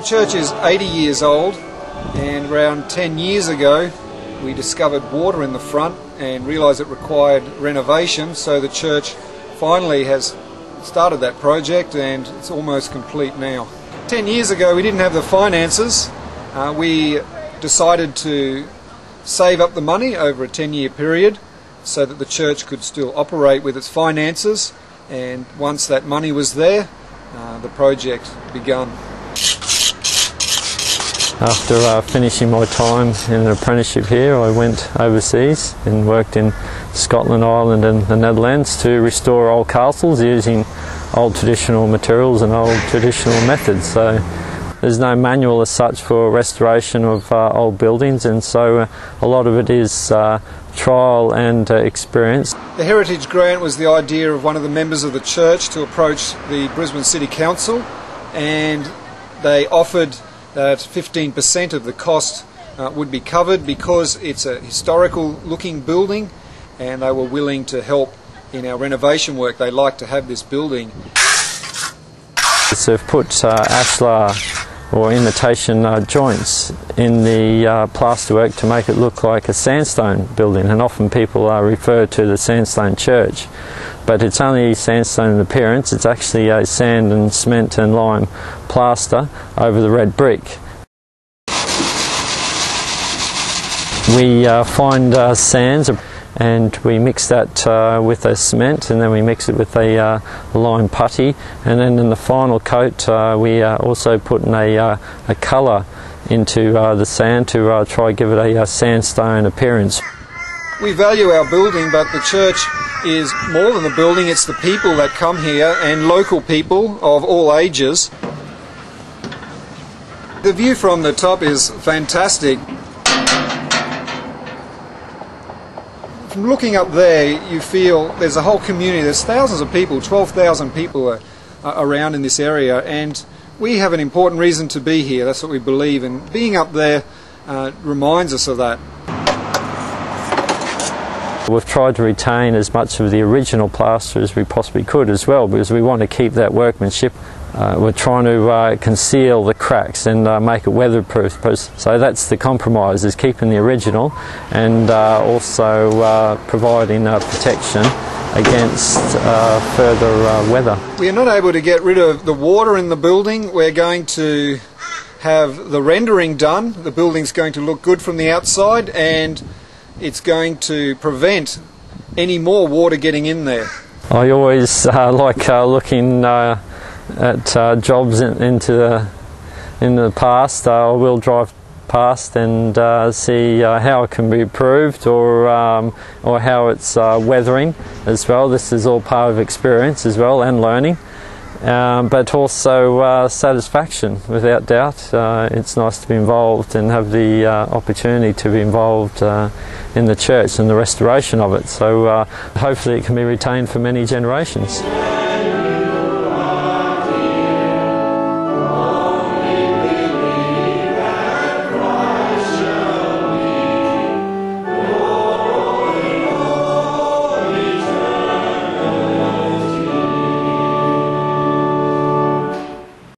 church is 80 years old, and around 10 years ago we discovered water in the front and realised it required renovation, so the church finally has started that project and it's almost complete now. 10 years ago we didn't have the finances. We decided to save up the money over a 10-year period so that the church could still operate with its finances, and once that money was there, the project began. After finishing my time in an apprenticeship here, I went overseas and worked in Scotland, Ireland and the Netherlands to restore old castles using old traditional materials and old traditional methods. So there's no manual as such for restoration of old buildings, and so a lot of it is trial and experience. The Heritage Grant was the idea of one of the members of the church to approach the Brisbane City Council, and they offered that 15% of the cost would be covered because it's a historical looking building, and they were willing to help in our renovation work. They like to have this building. So they've put ashlar or imitation joints in the plasterwork to make it look like a sandstone building, and often people refer to the sandstone church, but it's only sandstone in appearance. It's actually a sand and cement and lime plaster over the red brick. We find sands and we mix that with a cement, and then we mix it with a lime putty, and then in the final coat we also put in a colour into the sand to try give it a sandstone appearance. We value our building, but the church is more than the building. It's the people that come here, and local people of all ages. The view from the top is fantastic. From looking up there, you feel there's a whole community. There's thousands of people, 12,000 people are around in this area, and we have an important reason to be here. That's what we believe, and being up there reminds us of that. We've tried to retain as much of the original plaster as we possibly could as well, because we want to keep that workmanship. We're trying to conceal the cracks and make it weatherproof. So that's the compromise, is keeping the original and also providing protection against further weather. We are not able to get rid of the water in the building. We're going to have the rendering done. The building's going to look good from the outside, and it's going to prevent any more water getting in there. I always like looking at jobs in the past. I will drive past and see how it can be improved, or how it's weathering as well. This is all part of experience as well, and learning. But also satisfaction, without doubt. It's nice to be involved and have the opportunity to be involved in the church and the restoration of it. So hopefully it can be retained for many generations.